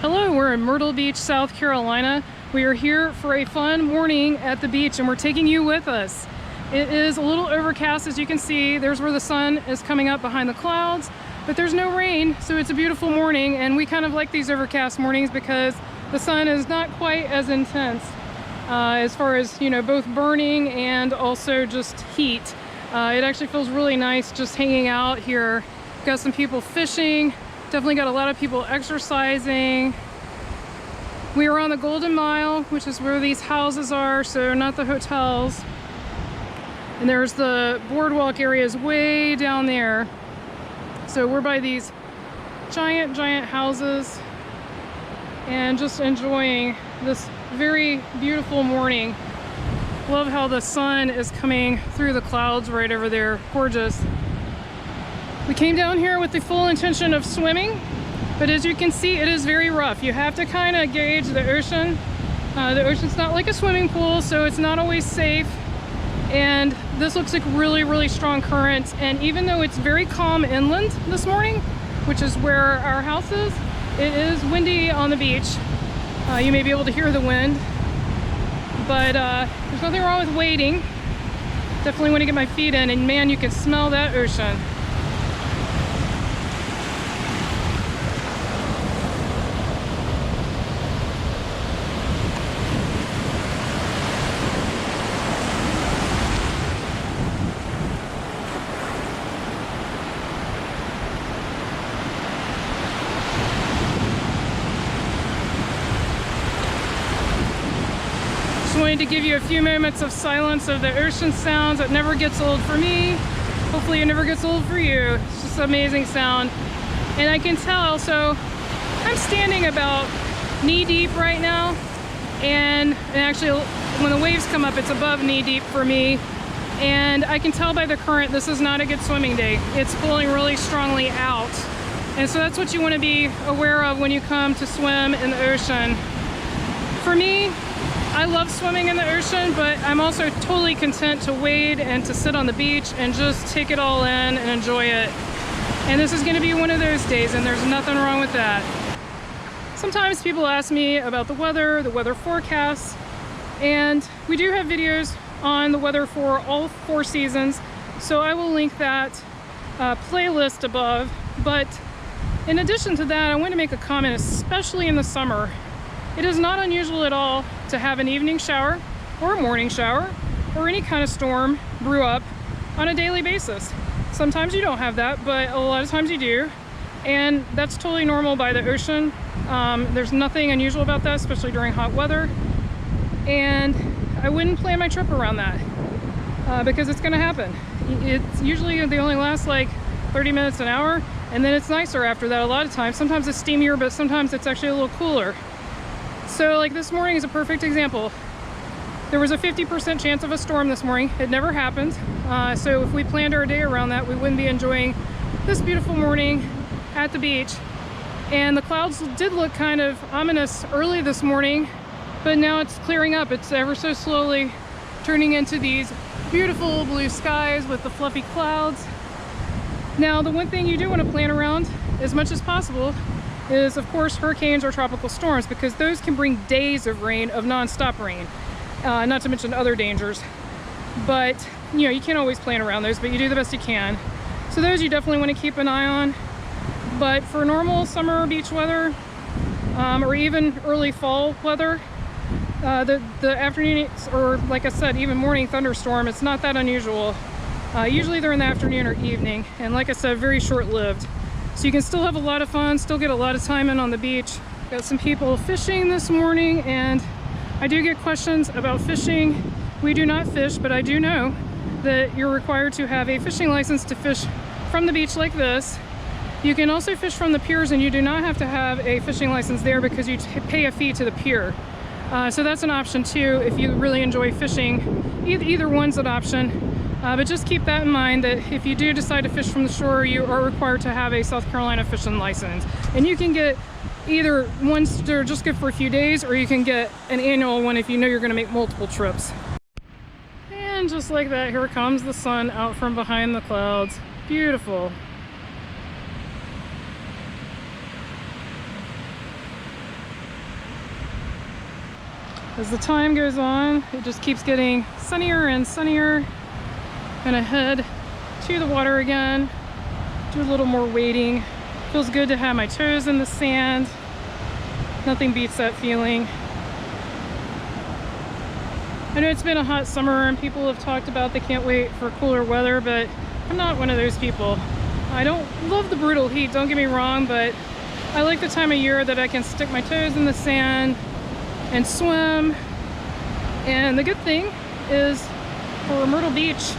Hello, we're in Myrtle Beach, South Carolina. We are here for a fun morning at the beach and we're taking you with us. It is a little overcast, as you can see. There's where the sun is coming up behind the clouds, but there's no rain, so it's a beautiful morning. And we kind of like these overcast mornings because the sun is not quite as intense as far as, you know, both burning and also just heat. It actually feels really nice just hanging out here. Got some people fishing. Definitely got a lot of people exercising. We are on the Golden Mile, which is where these houses are, so not the hotels. And there's the boardwalk areas way down there. So we're by these giant houses and just enjoying this very beautiful morning. Love how the sun is coming through the clouds right over there. Gorgeous. We came down here with the full intention of swimming, but as you can see, it is very rough. You have to kind of gauge the ocean. The ocean's not like a swimming pool, so it's not always safe. And this looks like really strong currents. And even though it's very calm inland this morning, which is where our house is, it is windy on the beach. You may be able to hear the wind, but there's nothing wrong with wading. Definitely want to get my feet in, and man, you can smell that ocean. Wanted to give you a few moments of silence of the ocean sounds. It never gets old for me. Hopefully it never gets old for you. It's just amazing sound. And I can tell, so I'm standing about knee deep right now. And actually when the waves come up, it's above knee deep for me. And I can tell by the current, this is not a good swimming day. It's pulling really strongly out. And so that's what you want to be aware of when you come to swim in the ocean. For me, I love swimming in the ocean, but I'm also totally content to wade and to sit on the beach and just take it all in and enjoy it. And this is going to be one of those days, and there's nothing wrong with that. Sometimes people ask me about the weather forecasts, and we do have videos on the weather for all 4 seasons, so I will link that playlist above. But in addition to that, I want to make a comment, especially in the summer. It is not unusual at all to have an evening shower or a morning shower or any kind of storm brew up on a daily basis. Sometimes you don't have that, but a lot of times you do. And that's totally normal by the ocean. There's nothing unusual about that, especially during hot weather. And I wouldn't plan my trip around that because it's gonna happen. It's usually, they only last like 30 minutes, an hour, and then it's nicer after that a lot of times. Sometimes it's steamier, but sometimes it's actually a little cooler. So like this morning is a perfect example. There was a 50% chance of a storm this morning. It never happened. So if we planned our day around that, we wouldn't be enjoying this beautiful morning at the beach. And the clouds did look kind of ominous early this morning, but now it's clearing up. It's ever so slowly turning into these beautiful blue skies with the fluffy clouds. Now, the one thing you do want to plan around as much as possible is, of course, hurricanes or tropical storms, because those can bring days of rain, of non-stop rain, not to mention other dangers. But, you know, you can't always plan around those, but you do the best you can. So those you definitely want to keep an eye on. But for normal summer beach weather, or even early fall weather, the afternoon, or like I said, even morning thunderstorm, it's not that unusual. Usually they're in the afternoon or evening, and like I said, very short-lived. So you can still have a lot of fun, still get a lot of time in on the beach. Got some people fishing this morning, and I do get questions about fishing. We do not fish, but I do know that you're required to have a fishing license to fish from the beach like this. You can also fish from the piers, and you do not have to have a fishing license there because you pay a fee to the pier. So that's an option too if you really enjoy fishing. Either one's an option. But just keep that in mind, that if you do decide to fish from the shore, you are required to have a South Carolina fishing license. And you can get either ones that are just good for a few days, or you can get an annual one if you know you're going to make multiple trips. And just like that, here comes the sun out from behind the clouds. Beautiful. As the time goes on, it just keeps getting sunnier and sunnier. Gonna head to the water again, do a little more wading. Feels good to have my toes in the sand. Nothing beats that feeling. I know it's been a hot summer and people have talked about they can't wait for cooler weather, but I'm not one of those people. I don't love the brutal heat, don't get me wrong, but I like the time of year that I can stick my toes in the sand and swim. And the good thing is for Myrtle Beach,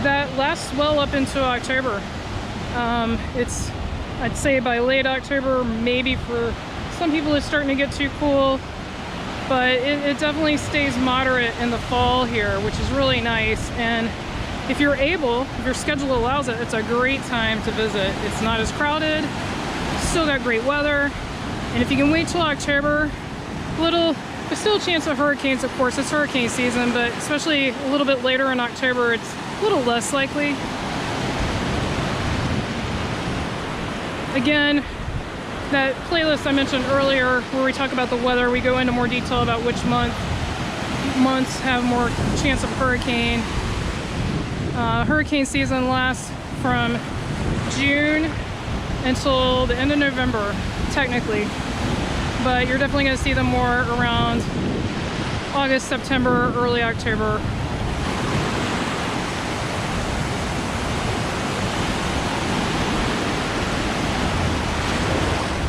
that lasts well up into October. It's, I'd say by late October, maybe for some people it's starting to get too cool, but it definitely stays moderate in the fall here, which is really nice. And if you're able, if your schedule allows it, it's a great time to visit. It's not as crowded, still got great weather, and if you can wait till October, there's still a chance of hurricanes, of course, it's hurricane season, but especially a little bit later in October, it's a little less likely. Again, that playlist I mentioned earlier where we talk about the weather, we go into more detail about which months have more chance of hurricane. Hurricane season lasts from June until the end of November, technically. But you're definitely going to see them more around August, September, early October.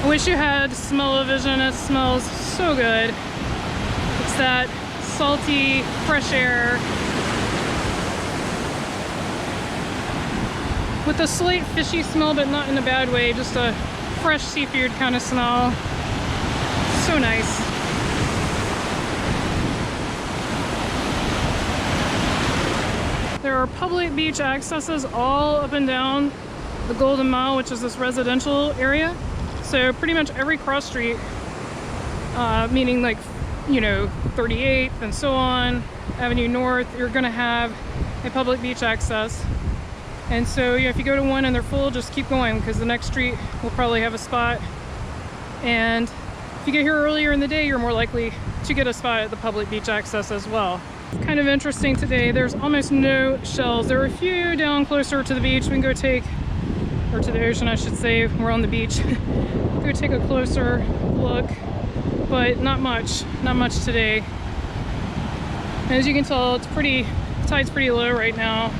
I wish you had smell-o-vision. It smells so good. It's that salty, fresh air with a slight fishy smell, but not in a bad way, just a fresh seafood kind of smell. So nice. There are public beach accesses all up and down the Golden Mile, which is this residential area. So pretty much every cross street, meaning like, you know, 38th and so on, Avenue North, you're gonna have a public beach access. And so, yeah, if you go to one and they're full, just keep going because the next street will probably have a spot. And if you get here earlier in the day, you're more likely to get a spot at the public beach access as well. It's kind of interesting today. There's almost no shells. There are a few down closer to the beach. We can go take, or to the ocean, I should say. We're on the beach. Go take a closer look, but not much today. And as you can tell, it's tide's pretty low right now.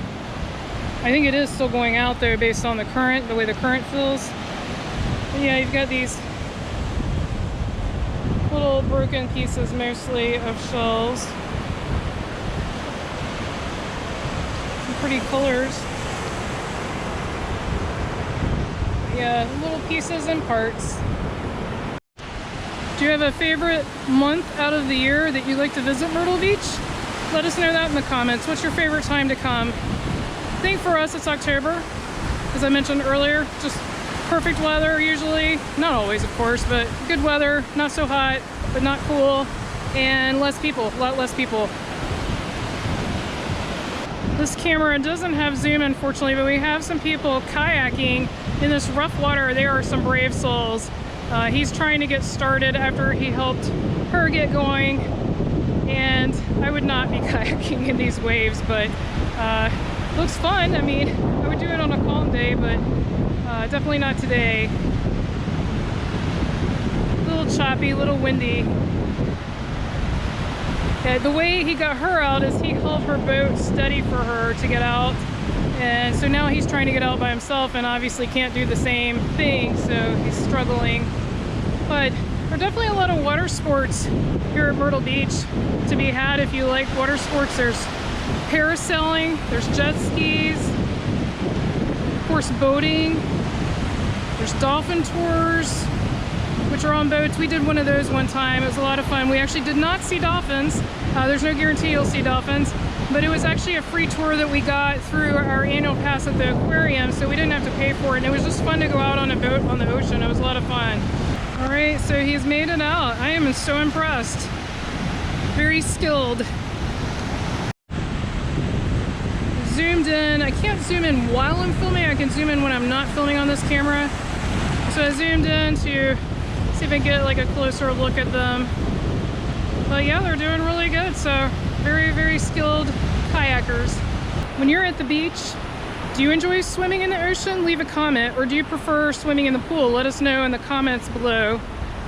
I think it is still going out though based on the current, the way the current feels. But yeah, you've got these little broken pieces mostly of shells. Some pretty colors. But yeah, little pieces and parts. Do you have a favorite month out of the year that you like to visit Myrtle Beach? Let us know that in the comments. What's your favorite time to come? I think for us it's October, as I mentioned earlier. Just perfect weather usually, not always of course, but good weather, not so hot but not cool, and less people, a lot less people. This camera doesn't have zoom unfortunately, but we have some people kayaking in this rough water. There are some brave souls. He's trying to get started after he helped her get going, and I would not be kayaking in these waves, but looks fun. I mean, I would do it on a calm day, but definitely not today. A little choppy, a little windy. Yeah, the way he got her out is he held her boat steady for her to get out, and so now he's trying to get out by himself and obviously can't do the same thing, so he's struggling. But there are definitely a lot of water sports here at Myrtle Beach to be had if you like water sports. There's parasailing, there's jet skis, of course boating, there's dolphin tours, which are on boats. We did one of those one time. It was a lot of fun. We actually did not see dolphins. There's no guarantee you'll see dolphins, but it was actually a free tour that we got through our annual pass at the aquarium, so we didn't have to pay for it, and it was just fun to go out on a boat on the ocean. It was a lot of fun. All right, so he's made it out. I am so impressed. Very skilled. Zoomed in. I can't zoom in while I'm filming. I can zoom in when I'm not filming on this camera. So I zoomed in to see if I can get like a closer look at them. But yeah, they're doing really good. So very, very skilled kayakers. When you're at the beach, do you enjoy swimming in the ocean? Leave a comment. Or do you prefer swimming in the pool? Let us know in the comments below.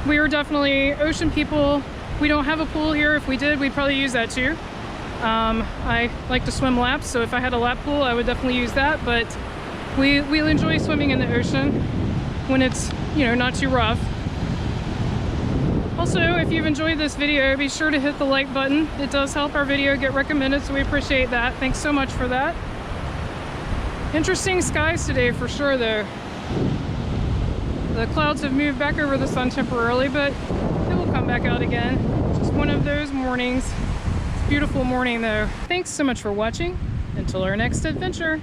We are definitely ocean people. We don't have a pool here. If we did, we'd probably use that too. I like to swim laps, so if I had a lap pool, I would definitely use that. But we enjoy swimming in the ocean when it's, you know, not too rough. Also, if you've enjoyed this video, be sure to hit the like button. It does help our video get recommended, so we appreciate that. Thanks so much for that. Interesting skies today for sure though. The clouds have moved back over the sun temporarily, but it will come back out again. Just one of those mornings. It's a beautiful morning though. Thanks so much for watching. Until our next adventure.